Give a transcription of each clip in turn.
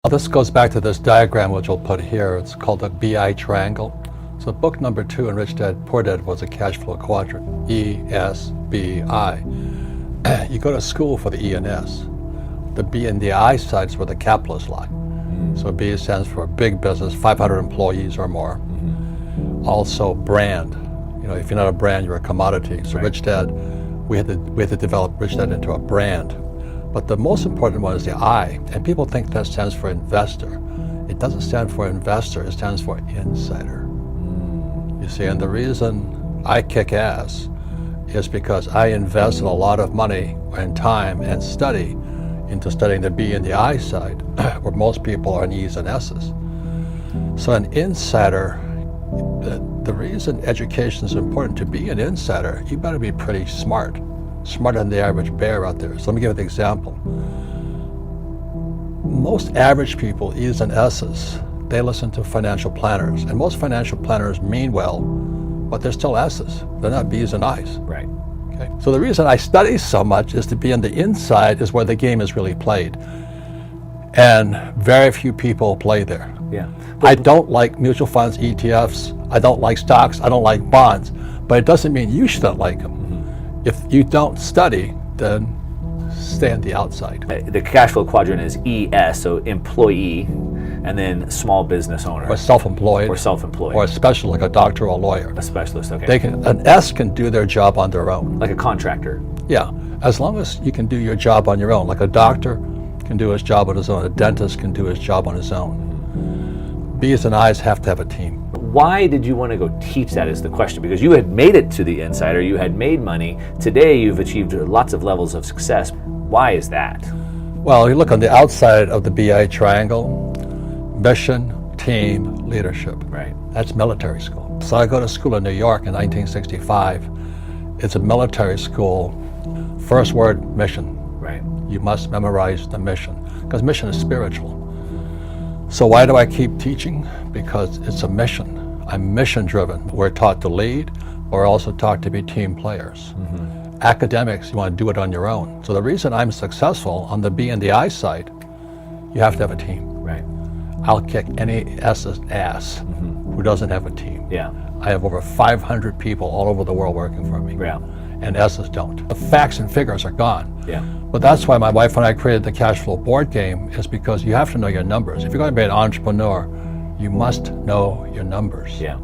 This goes back to this diagram which we'll put here. It's called the BI triangle. So book number 2 in Rich Dad Poor Dad was a cash flow quadrant, E-S-B-I. You go to school for the E and S. The B and the I sides where the capitalists lie. So B stands for big business, 500 employees or more. Also brand. You know, if you're not a brand, you're a commodity. So Rich Dad, we had to develop Rich Dad into a brand. But the most important one is the I, and people think that stands for investor. It doesn't stand for investor, it stands for insider. You see, and the reason I kick ass is because I invested a lot of money and time and study into studying the B and the I side, where most people are in E's and S's. So an insider, the reason education is important, to be an insider, you better be pretty smart. Smarter than the average bear out there. So let me give you an example. Most average people, E's and S's, they listen to financial planners. And most financial planners mean well, but they're still S's. They're not B's and I's. Right. Okay. So the reason I study so much is to be on the inside is where the game is really played. And very few people play there. Yeah. I don't like mutual funds, ETFs. I don't like stocks. I don't like bonds. But it doesn't mean you shouldn't like them. If you don't study, then stay on the outside. The cash flow quadrant is ES, so employee, and then small business owner. Or self-employed. Or self-employed. Or a specialist, like a doctor or a lawyer. A specialist, okay. An S can do their job on their own. Like a contractor. Yeah, as long as you can do your job on your own. Like a doctor can do his job on his own. A dentist can do his job on his own. B's and I's have to have a team. Why did you want to go teach that is the question, because you had made it to the insider, you had made money. Today you've achieved lots of levels of success. Why is that? Well, you look on the outside of the BI triangle, mission, team, leadership. Right. That's military school. So I go to school in New York in 1965. It's a military school. First word, mission. Right. You must memorize the mission, because mission is spiritual. So why do I keep teaching? Because it's a mission. I'm mission driven. We're taught to lead, but we're also taught to be team players. Academics, you want to do it on your own. So the reason I'm successful on the B and the I side, you have to have a team. Right. I'll kick any S's ass who doesn't have a team. Yeah. I have over 500 people all over the world working for me. Yeah. And S's don't. The facts and figures are gone. Yeah. But that's why my wife and I created the cash flow board game, is because you have to know your numbers. If you're going to be an entrepreneur, you must know your numbers. Yeah.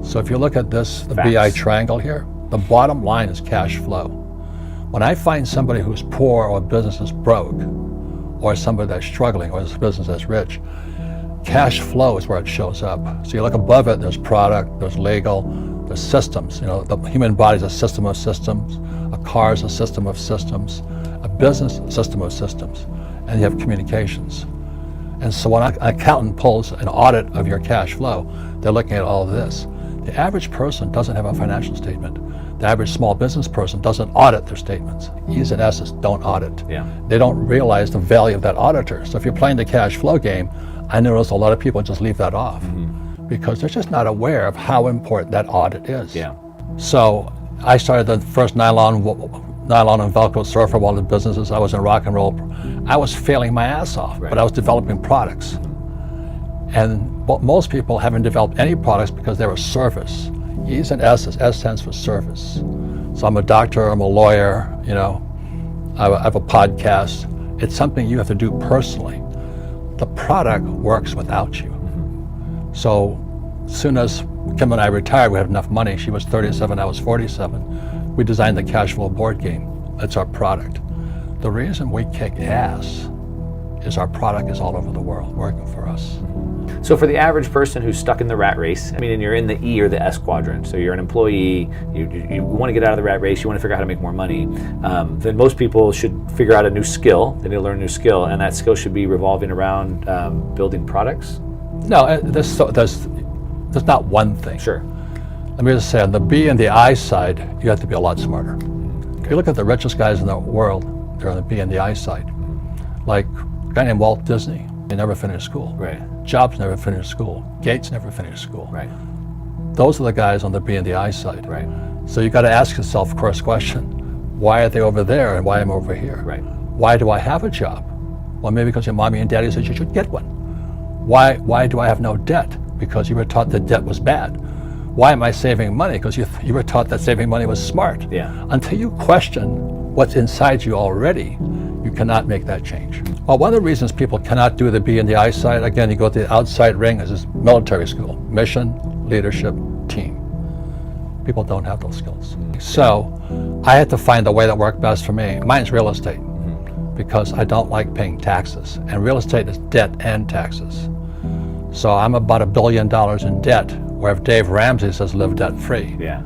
So if you look at this, the Facts. BI triangle here, the bottom line is cash flow. When I find somebody who's poor, or a business is broke, or somebody that's struggling, or a business that's rich, cash flow is where it shows up. So you look above it, there's product, there's legal, there's systems. You know, the human body is a system of systems, a car is a system of systems, a business system of systems, and you have communications. And so when an accountant pulls an audit of your cash flow, they're looking at all of this. The average person doesn't have a financial statement. The average small business person doesn't audit their statements. E's and S's don't audit. Yeah. They don't realize the value of that auditor. So if you're playing the cash flow game, I notice a lot of people just leave that off because they're just not aware of how important that audit is. Yeah. So I started the first nylon and Velcro surfer while in businesses. I was in rock and roll. I was failing my ass off, but I was developing products. And most people haven't developed any products because they're a service. E's and S's. S stands for service. So I'm a doctor, I'm a lawyer, you know, I have a podcast. It's something you have to do personally. The product works without you. So as soon as Kim and I retired, we had enough money. She was 37, I was 47. We designed the cash flow board game. That's our product. The reason we kick ass is our product is all over the world working for us. So for the average person who's stuck in the rat race, I mean, and you're in the E or the S quadrant, so you're an employee, you want to get out of the rat race, you want to figure out how to make more money, then most people should figure out a new skill. They need to learn a new skill, and that skill should be revolving around building products? No, there's not one thing. Sure. Let me just say, on the B and the I side, you have to be a lot smarter. If you look at the richest guys in the world, they're on the B and the I side. Like a guy named Walt Disney, he never finished school. Right. Jobs never finished school. Gates never finished school. Right. Those are the guys on the B and the I side. Right. So you got to ask yourself, of course, question, why are they over there and why am I over here? Right. Why do I have a job? Well, maybe because your mommy and daddy said you should get one. Why do I have no debt? Because you were taught that debt was bad. Why am I saving money? Because you were taught that saving money was smart. Yeah. Until you question what's inside you already, you cannot make that change. Well, one of the reasons people cannot do the B and the I side, again, you go to the outside ring, is military school. Mission, leadership, team. People don't have those skills. So I had to find the way that worked best for me. Mine's real estate, because I don't like paying taxes. And real estate is debt and taxes. So I'm about $1 billion in debt, where if Dave Ramsey says live debt free, Yeah.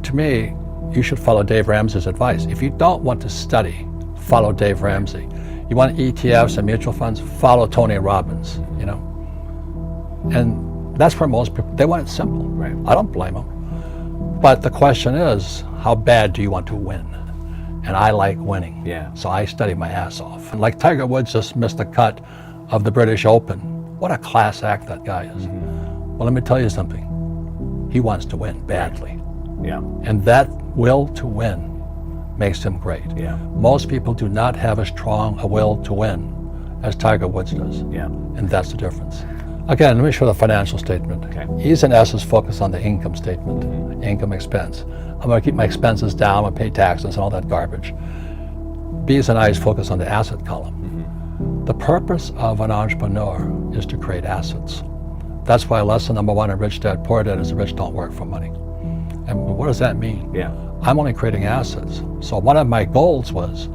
to me, you should follow Dave Ramsey's advice. If you don't want to study, follow Dave Ramsey. You want ETFs and mutual funds, follow Tony Robbins, you know. And that's where most people, they want it simple. Right. I don't blame them. But the question is, how bad do you want to win? And I like winning. Yeah. So I study my ass off. And like Tiger Woods just missed the cut of the British Open. What a class act that guy is. Well, let me tell you something. He wants to win badly. Yeah. And that will to win makes him great. Yeah. Most people do not have as strong a will to win as Tiger Woods does. Yeah. And that's the difference. Again, let me show the financial statement. Okay. E's and S's focus on the income statement, income expense. I'm going to keep my expenses down and pay taxes and all that garbage. B's and I's focus on the asset column. The purpose of an entrepreneur is to create assets. That's why lesson number 1 in Rich Dad Poor Dad is the rich don't work for money. And what does that mean? Yeah. I'm only creating assets. So one of my goals was,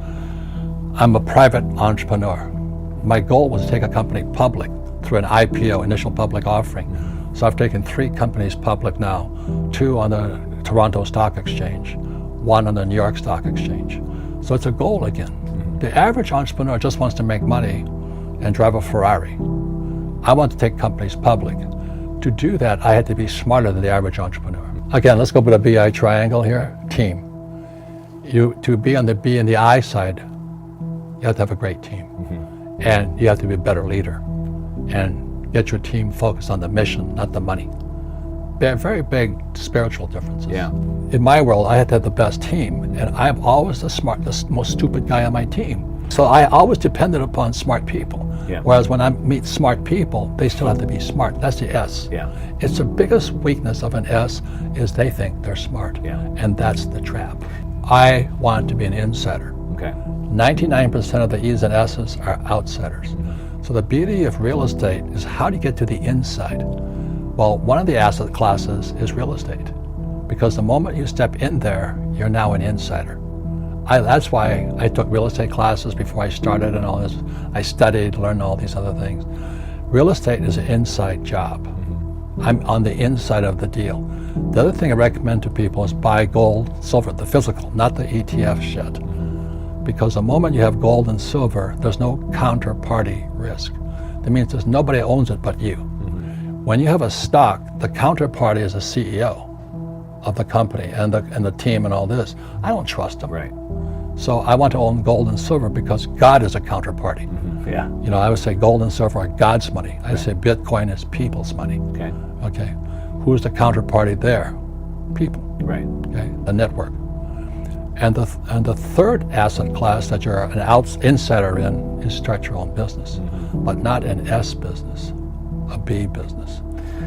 I'm a private entrepreneur. My goal was to take a company public through an IPO, initial public offering. So I've taken 3 companies public now, 2 on the Toronto Stock Exchange, 1 on the New York Stock Exchange. So it's a goal again. The average entrepreneur just wants to make money and drive a Ferrari. I want to take companies public. To do that, I had to be smarter than the average entrepreneur. Again, let's go with a BI triangle here. Team. To be on the B and the I side, you have to have a great team. And you have to be a better leader. And get your team focused on the mission, not the money. They're very big spiritual differences. Yeah. In my world, I had to have the best team, and I'm always the most stupid guy on my team. So I always depended upon smart people. Yeah. Whereas when I meet smart people, they still have to be smart. That's the S. Yeah. It's the biggest weakness of an S is they think they're smart. Yeah. And that's the trap. I want to be an insider. Okay. 99% of the E's and S's are outsiders. So the beauty of real estate is, how do you get to the inside? Well, one of the asset classes is real estate, because the moment you step in there, you're now an insider. That's why I took real estate classes before I started and all this. I studied, learned all these other things. Real estate is an inside job. I'm on the inside of the deal. The other thing I recommend to people is buy gold, silver, the physical, not the ETF shit. Because the moment you have gold and silver, there's no counterparty risk. That means there's nobody owns it but you. When you have a stock, the counterparty is a CEO of the company and the team and all this. I don't trust them. Right. So I want to own gold and silver because God is a counterparty. Yeah. You know, I would say gold and silver are God's money. I say Bitcoin is people's money. Okay. Okay. Who's the counterparty there? People. Right. Okay. The network. And the third asset class that you're an insider in is start your own business, but not an S business, a B business.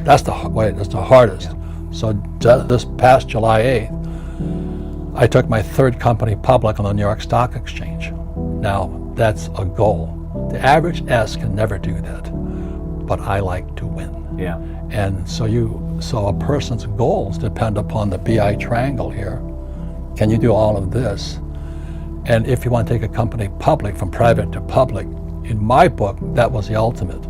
That's the hardest. Yeah. So this past July 8th, I took my 3rd company public on the New York Stock Exchange. Now, that's a goal. The average S can never do that, but I like to win. Yeah. And so a person's goals depend upon the BI triangle here. Can you do all of this? And if you want to take a company public, from private to public, in my book, that was the ultimate.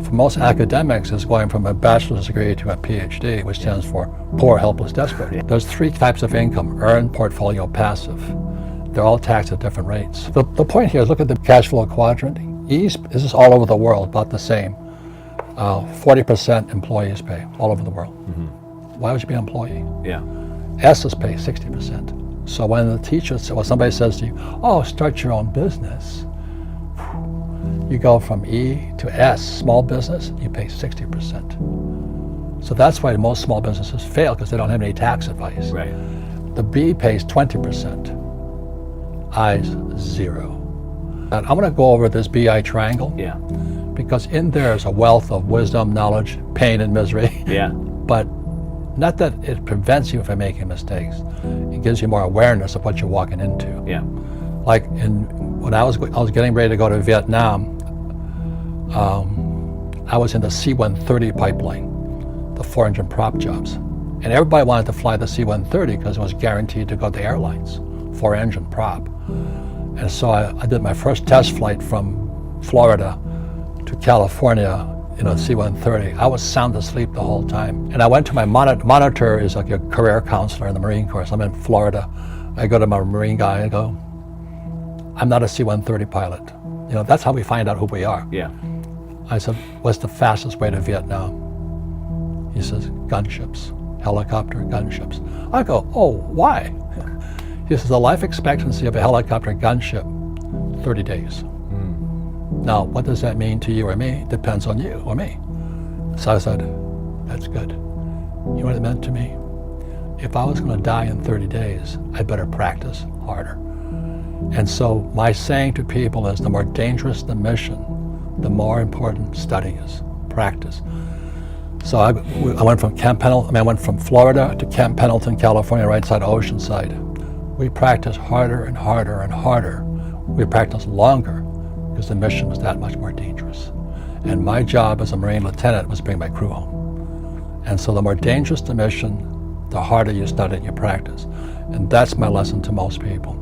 For most academics, it's going from a bachelor's degree to a PhD, which stands for poor, helpless, desperate. There's 3 types of income: earned, portfolio, passive. They're all taxed at different rates. The point here is, look at the cash flow quadrant. This is all over the world, about the same. 40% employees pay all over the world. Why would you be an employee? Yeah. S's pay 60%. So when the teacher, somebody says to you, oh, start your own business, you go from E to S, small business, you pay 60%. So that's why most small businesses fail, because they don't have any tax advice. Right. The B pays 20%, I's 0. I want to go over this BI triangle. Yeah. Because in there is a wealth of wisdom, knowledge, pain, and misery. Yeah. But not that it prevents you from making mistakes. It gives you more awareness of what you're walking into. Yeah. Like when I was getting ready to go to Vietnam, I was in the C-130 pipeline, the 4-engine prop jobs. And everybody wanted to fly the C-130 because it was guaranteed to go to airlines, 4-engine prop. And so I did my first test flight from Florida to California in a C-130. I was sound asleep the whole time. And I went to my monitor is like a career counselor in the Marine Corps. So I'm in Florida. I go to my Marine guy and go, I'm not a C-130 pilot. You know, that's how we find out who we are. Yeah. I said, what's the fastest way to Vietnam? He says, gunships, helicopter gunships. I go, oh, why? He says, the life expectancy of a helicopter gunship, 30 days. Now, what does that mean to you or me? Depends on you or me. So I said, that's good. You know what it meant to me? If I was going to die in 30 days, I better practice harder. And so my saying to people is, the more dangerous the mission, the more important study is, practice. So I went from I went from Florida to Camp Pendleton, California, right side Oceanside. We practiced harder and harder and harder. We practiced longer because the mission was that much more dangerous. And my job as a Marine lieutenant was to bring my crew home. And so the more dangerous the mission, the harder you study and you practice. And that's my lesson to most people.